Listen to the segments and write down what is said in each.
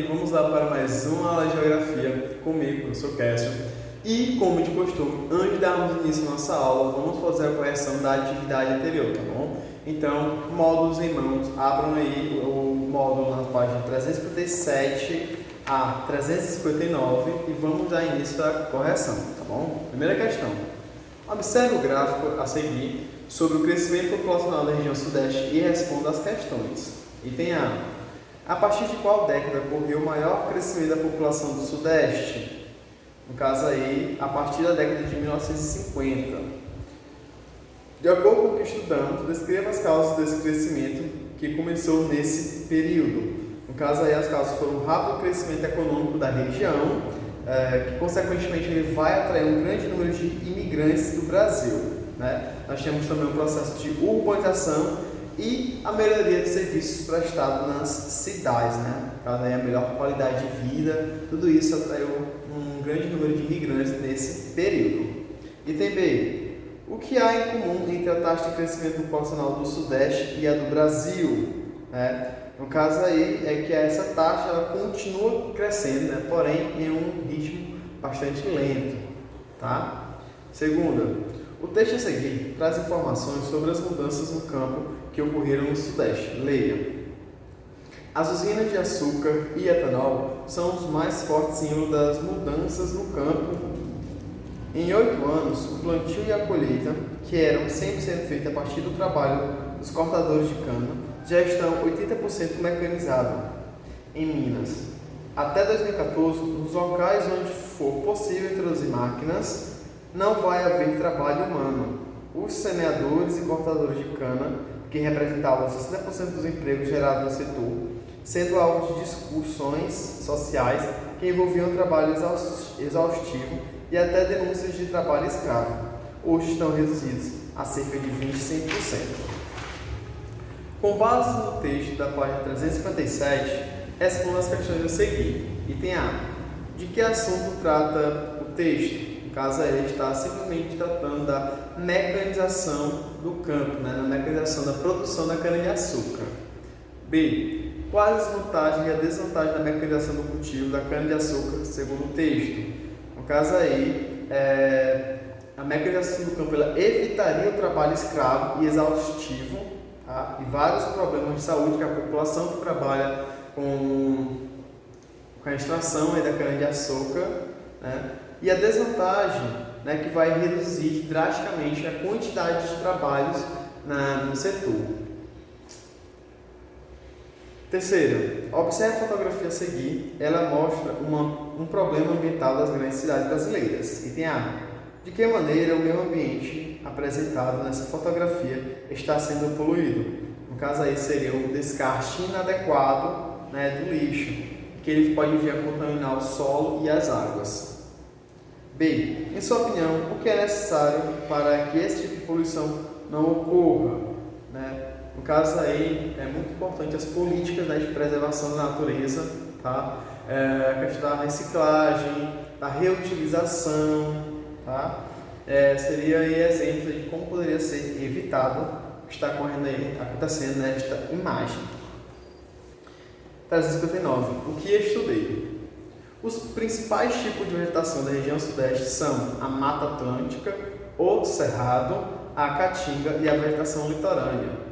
Vamos lá para mais uma aula de Geografia comigo, eu sou Cássio. E, como de costume, antes de darmos início à nossa aula, vamos fazer a correção da atividade anterior, tá bom? Então, módulos em mãos, abram aí o módulo na página 357 a 359 e vamos dar início à correção, tá bom? Primeira questão. Observe o gráfico a seguir sobre o crescimento populacional da região sudeste e responda às questões. Item A. A partir de qual década ocorreu o maior crescimento da população do sudeste? No caso aí, a partir da década de 1950. De acordo com o que estudamos, descreva as causas desse crescimento que começou nesse período. No caso aí, as causas foram o rápido crescimento econômico da região, que consequentemente ele vai atrair um grande número de imigrantes do Brasil, né? Nós temos também um processo de urbanização e a melhoria de serviços prestados nas cidades, né? No caso aí, a melhor qualidade de vida, tudo isso atraiu um grande número de imigrantes nesse período. Item B. O que há em comum entre a taxa de crescimento populacional do Sudeste e a do Brasil? No caso aí é que essa taxa ela continua crescendo, né? Porém em um ritmo bastante lento, tá? Segunda, o texto a seguir traz informações sobre as mudanças no campo que ocorreram no Sudeste. Leia. As usinas de açúcar e etanol são os mais fortes símbolos das mudanças no campo. Em 8 anos, o plantio e a colheita, que eram 100% feitos a partir do trabalho dos cortadores de cana, já estão 80% mecanizados em Minas. Até 2014, nos locais onde for possível introduzir máquinas, não vai haver trabalho humano. Os semeadores e cortadores de cana, que representavam 60% dos empregos gerados no setor, sendo alvo de discussões sociais que envolviam trabalho exaustivo e até denúncias de trabalho escravo, hoje estão reduzidos a cerca de 25%. Com base no texto da página 357, responda as questões a seguir. Item A. De que assunto trata o texto? No caso, ele está simplesmente tratando da mecanização do campo, né? Na mecanização da produção da cana-de-açúcar. B. Quais as vantagens e a desvantagem da mecanização do cultivo da cana-de-açúcar, segundo o texto? No caso aí, a mecanização do campo ela evitaria o trabalho escravo e exaustivo, tá? E vários problemas de saúde que a população que trabalha com a extração aí da cana-de-açúcar, né? E a desvantagem, né, que vai reduzir drasticamente a quantidade de trabalhos no setor. Terceiro, observe a fotografia a seguir, ela mostra um problema ambiental das grandes cidades brasileiras. Item A. De que maneira o meio ambiente apresentado nessa fotografia está sendo poluído? No caso aí seria o descarte inadequado, né, do lixo, que ele pode vir a contaminar o solo e as águas. B. Em sua opinião, o que é necessário para que esse tipo de poluição não ocorra, né? No caso aí, é muito importante as políticas, né, de preservação da natureza, tá? A questão da reciclagem, da reutilização, tá? Seria aí exemplo de como poderia ser evitado o que está acontecendo nesta imagem. 359. O que estudei? Os principais tipos de vegetação da região sudeste são a Mata Atlântica, o Cerrado, a Caatinga e a vegetação litorânea.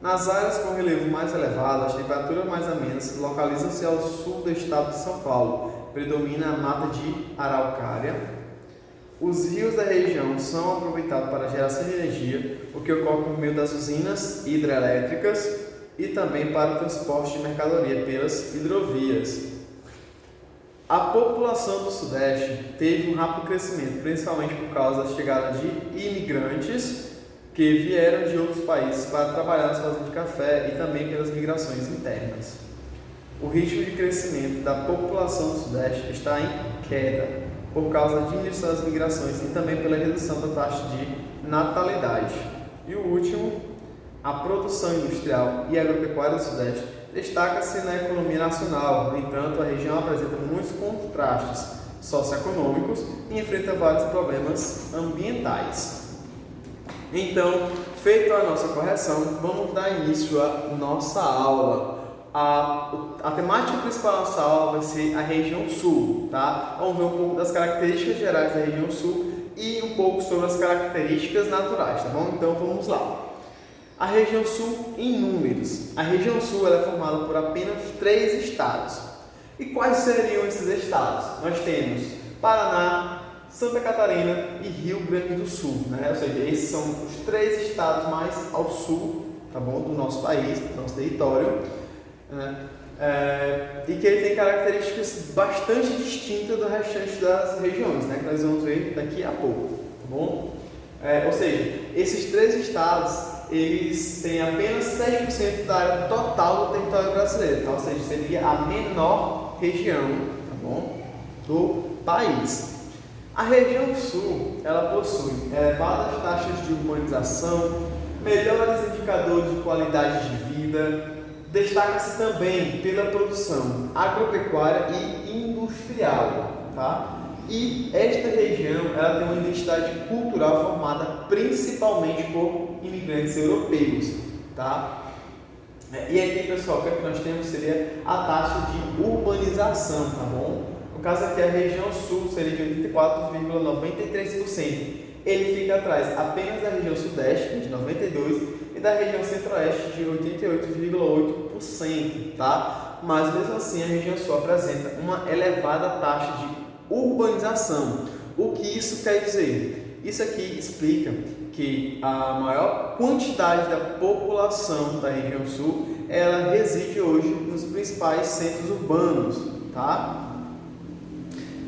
Nas áreas com relevo mais elevado, as temperaturas mais amenas localizam-se ao sul do estado de São Paulo. Predomina a mata de araucária. Os rios da região são aproveitados para a geração de energia, o que ocorre por meio das usinas hidrelétricas e também para o transporte de mercadoria pelas hidrovias. A população do Sudeste teve um rápido crescimento, principalmente por causa da chegada de imigrantes que vieram de outros países para trabalhar nas fazendas de café e também pelas migrações internas. O ritmo de crescimento da população do Sudeste está em queda por causa da diminuição das migrações e também pela redução da taxa de natalidade. E o último, a produção industrial e agropecuária do Sudeste destaca-se na economia nacional. No entanto, a região apresenta muitos contrastes socioeconômicos e enfrenta vários problemas ambientais. Então, feita a nossa correção, vamos dar início à nossa aula. A temática principal da nossa aula vai ser a região sul, tá? Vamos ver um pouco das características gerais da região sul e um pouco sobre as características naturais, tá bom? Então vamos lá. A região sul em números. A região sul ela é formada por apenas 3 estados. E quais seriam esses estados? Nós temos Paraná, Santa Catarina e Rio Grande do Sul, né? Ou seja, esses são os 3 estados mais ao sul, tá bom? Do nosso país, do nosso território, né? E que ele tem características bastante distintas do restante das regiões, né? Que nós vamos ver daqui a pouco, tá bom? Ou seja, esses 3 estados eles têm apenas 7% da área total do território brasileiro, tá? Ou seja, seria a menor região, tá bom, do país. A região sul, ela possui elevadas taxas de urbanização, melhores indicadores de qualidade de vida, destaca-se também pela produção agropecuária e industrial, tá? E esta região ela tem uma identidade cultural formada principalmente por imigrantes europeus, tá? E aqui, pessoal, o que nós temos seria a taxa de urbanização, tá bom? No caso aqui, a região sul seria de 84,93%. Ele fica atrás apenas da região sudeste, de 92%, e da região centro-oeste, de 88,8%, tá? Mas, mesmo assim, a região sul apresenta uma elevada taxa de urbanização. O que isso quer dizer? Isso aqui explica que a maior quantidade da população da região sul ela reside hoje nos principais centros urbanos, tá?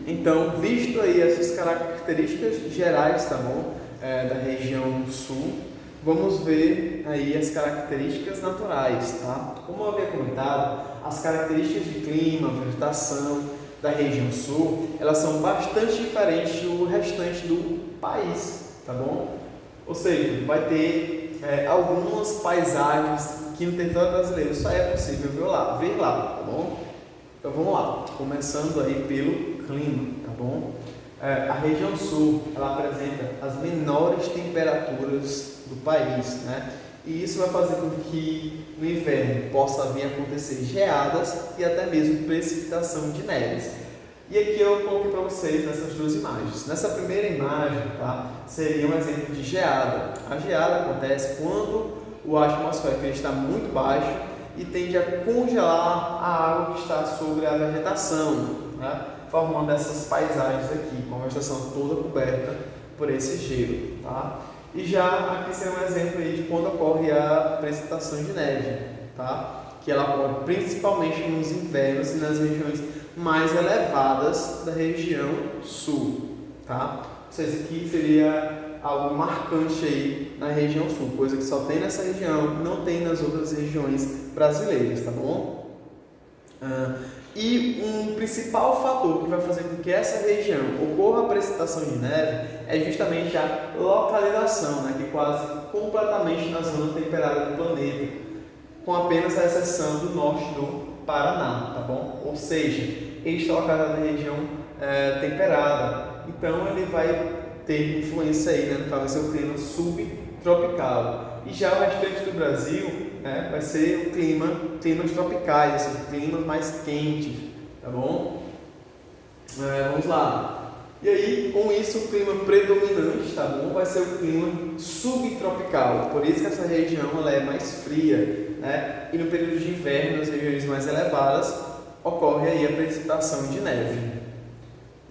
Então, visto aí essas características gerais, tá bom, da região sul, vamos ver aí as características naturais, tá? Como eu havia comentado, as características de clima, vegetação da região sul, elas são bastante diferentes do restante do país, tá bom? Ou seja, vai ter algumas paisagens que no território brasileiro só é possível ver lá, tá bom? Então vamos lá, começando aí pelo clima, tá bom? A região sul, ela apresenta as menores temperaturas do país, né? E isso vai fazer com que no inverno possa vir a acontecer geadas e até mesmo precipitação de neves. E aqui eu coloquei para vocês nessas 2 imagens. Nessa primeira imagem, tá, seria um exemplo de geada. A geada acontece quando o ar atmosférico está muito baixo e tende a congelar a água que está sobre a vegetação, né, formando essas paisagens aqui, com a vegetação toda coberta por esse gelo, tá? E já aqui será um exemplo aí de quando ocorre a precipitação de neve, tá? Que ela ocorre principalmente nos invernos e nas regiões mais elevadas da região sul, tá? Ou seja, aqui seria algo marcante aí na região sul, coisa que só tem nessa região, não tem nas outras regiões brasileiras, tá bom? E um principal fator que vai fazer com que essa região ocorra a precipitação de neve é justamente a localização, né, que é quase completamente na zona temperada do planeta, com apenas a exceção do norte do Paraná, tá bom? Ou seja, ele está localizado na região temperada, então ele vai ter influência aí, né, no caso vai ser o clima subtropical. E já o restante do Brasil, né, vai ser o climas tropicais, esses climas mais quentes, tá bom? Vamos lá. E aí, com isso, o clima predominante, tá bom, vai ser o clima subtropical. Por isso que essa região ela é mais fria, né? E no período de inverno, nas regiões mais elevadas, ocorre aí a precipitação de neve.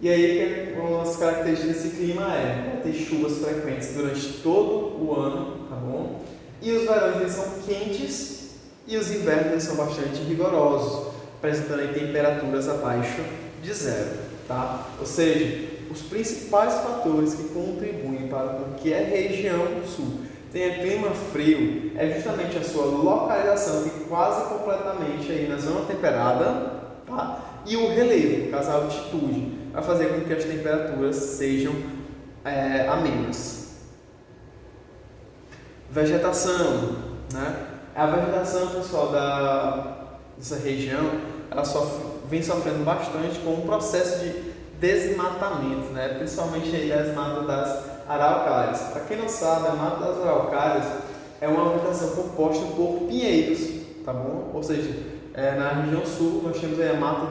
E aí, as características desse clima vai ter chuvas frequentes durante todo o ano, tá bom? E os verões eles são quentes e os invernos eles são bastante rigorosos, apresentando aí temperaturas abaixo de 0, tá? Ou seja, os principais fatores que contribuem para que a região sul tenha clima frio é justamente a sua localização, que quase completamente aí na zona temperada, tá? E o relevo, no caso a altitude, vai fazer com que as temperaturas sejam amenas. Vegetação, né? A vegetação, pessoal, dessa região, ela vem sofrendo bastante com o processo de desmatamento, né? Principalmente aí as matas das araucárias. Para quem não sabe, a mata das araucárias é uma vegetação composta por pinheiros, tá bom? Ou seja, na região sul, nós temos aí a mata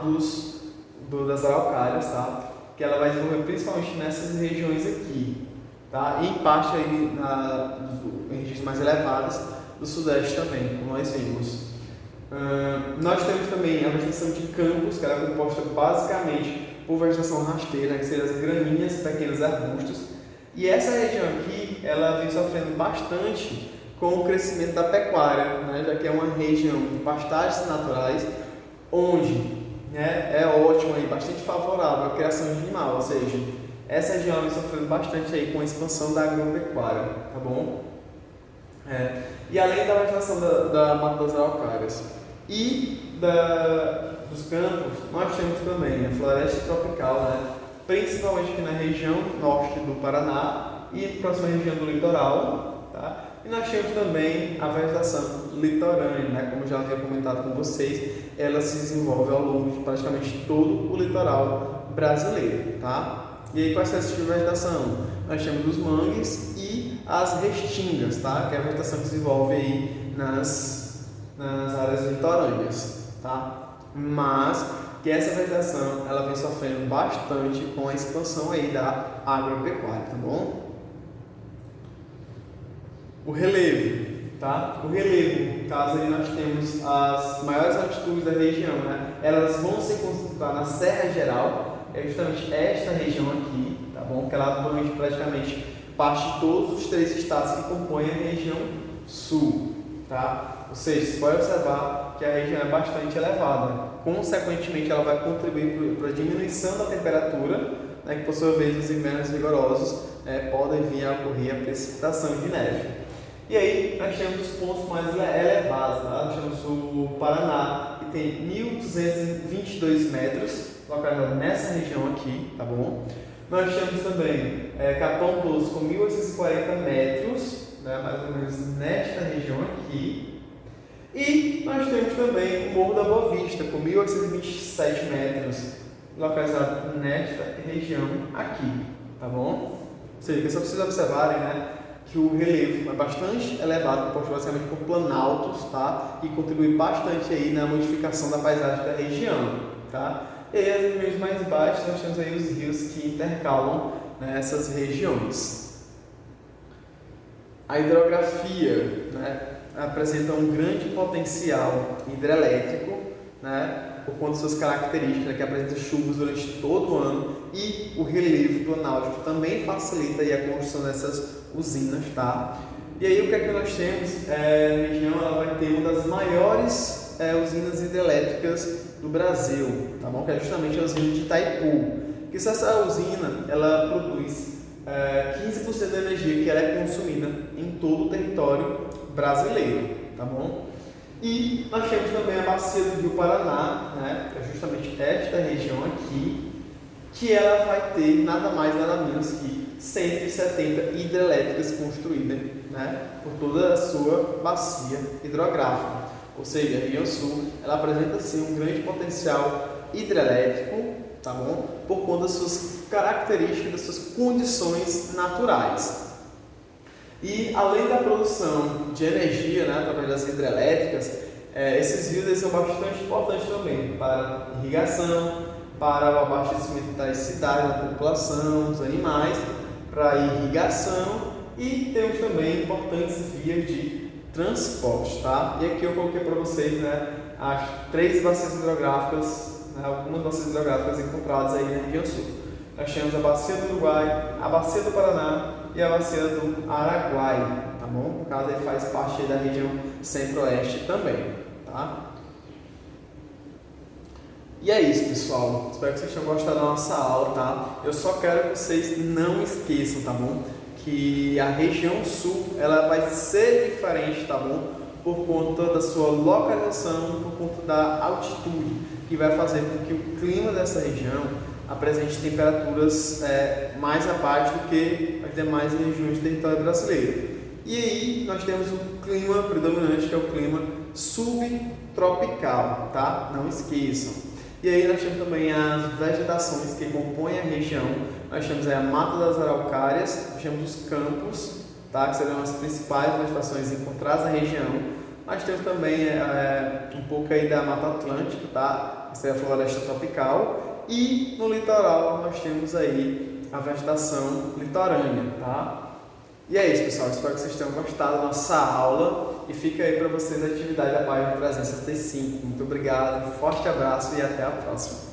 das araucárias, tá? Que ela vai desenvolver principalmente nessas regiões aqui, tá? E em parte aí em regiões mais elevadas do sudeste também, como nós vimos. Nós temos também a vegetação de campos, que ela é composta basicamente por vegetação rasteira, que seriam as gramíneas, pequenos arbustos. E essa região aqui, ela vem sofrendo bastante com o crescimento da pecuária, né? Já que é uma região de pastagens naturais, onde, né, é ótimo e bastante favorável à criação de animal, ou seja, essa região vem sofrendo bastante aí com a expansão da agropecuária, tá bom? E além da vegetação da mata das araucárias e dos campos, nós temos também a floresta tropical, né? Principalmente aqui na região norte do Paraná e próxima região do litoral, tá? E nós temos também a vegetação litorânea, né? Como eu já havia comentado com vocês, ela se desenvolve ao longo de praticamente todo o litoral brasileiro, tá? E aí, quais são esses tipos de vegetação? Nós temos os mangues e as restingas, tá? Que é a vegetação que se desenvolve aí nas áreas litorâneas, tá? Mas que essa vegetação ela vem sofrendo bastante com a expansão aí da agropecuária, tá bom? O relevo, tá? O relevo, no caso aí nós temos as maiores altitudes da região, né? Elas vão se concentrar na Serra Geral, é justamente esta região aqui, tá bom? Que ela abrange praticamente parte de todos os 3 estados que compõem a região sul, tá? Ou seja, você pode observar que a região é bastante elevada. Consequentemente, ela vai contribuir para a diminuição da temperatura, né, que por sua vez os invernos rigorosos podem vir a ocorrer a precipitação de neve. E aí nós temos os pontos mais elevados, tá? Nós temos o Paraná, que tem 1.222 metros, localizado nessa região aqui, tá bom? Nós temos também Capão Doce com 1.840 metros, né, mais ou menos nesta região aqui. E nós temos também o Morro da Boa Vista, com 1.827 metros, localizado nesta região aqui, tá bom? Ou seja, que só precisa observarem, né, que o relevo é bastante elevado, composto basicamente por planaltos, tá? E contribui bastante aí na modificação da paisagem da região, tá? E aí, as regiões mais baixas, nós temos aí os rios que intercalam nessas regiões. A hidrografia, né, apresenta um grande potencial hidrelétrico, né, por conta de suas características, né, que apresenta chuvas durante todo o ano, e o relevo planáutico também facilita aí a construção dessas usinas, tá? E aí o que é que nós temos? A região ela vai ter uma das maiores usinas hidrelétricas do Brasil, tá bom? Que é justamente a usina de Itaipu. Que essa usina ela produz 15% da energia que ela é consumida em todo o território brasileiro, tá bom? E nós temos também a bacia do Rio Paraná, né, que é justamente esta região aqui, que ela vai ter nada mais nada menos que 170 hidrelétricas construídas, né, por toda a sua bacia hidrográfica. Ou seja, a região sul ela apresenta sim um grande potencial hidrelétrico, tá bom? Por conta das suas características, das suas condições naturais. E além da produção de energia, né, através das hidrelétricas, esses rios são bastante importantes também para irrigação, para o abastecimento das cidades, da população, dos animais, para irrigação, e temos também importantes vias de transporte, tá? E aqui eu coloquei para vocês, né, as 3 bacias hidrográficas, né, algumas bacias hidrográficas encontradas aí na região sul. Nós temos a bacia do Uruguai, a bacia do Paraná e a bacia do Araguaia, tá bom? No caso, ele faz parte da região centro-oeste também, tá? E é isso, pessoal. Espero que vocês tenham gostado da nossa aula, tá? Eu só quero que vocês não esqueçam, tá bom? Que a região sul, ela vai ser diferente, tá bom? Por conta da sua localização, por conta da altitude, que vai fazer com que o clima dessa região apresente temperaturas mais abaixo do que as demais regiões do território brasileiro. E aí nós temos o clima predominante, que é o clima subtropical, tá? Não esqueçam. E aí nós temos também as vegetações que compõem a região. Nós temos aí a mata das araucárias, nós temos os campos, tá? Que serão as principais vegetações encontradas na região. mas temos também um pouco aí da Mata Atlântica, tá? Essa é a floresta tropical, e no litoral nós temos aí a vegetação litorânea, tá? E é isso, pessoal, espero que vocês tenham gostado da nossa aula e fica aí para vocês a atividade da página 365. Muito obrigado, um forte abraço e até a próxima.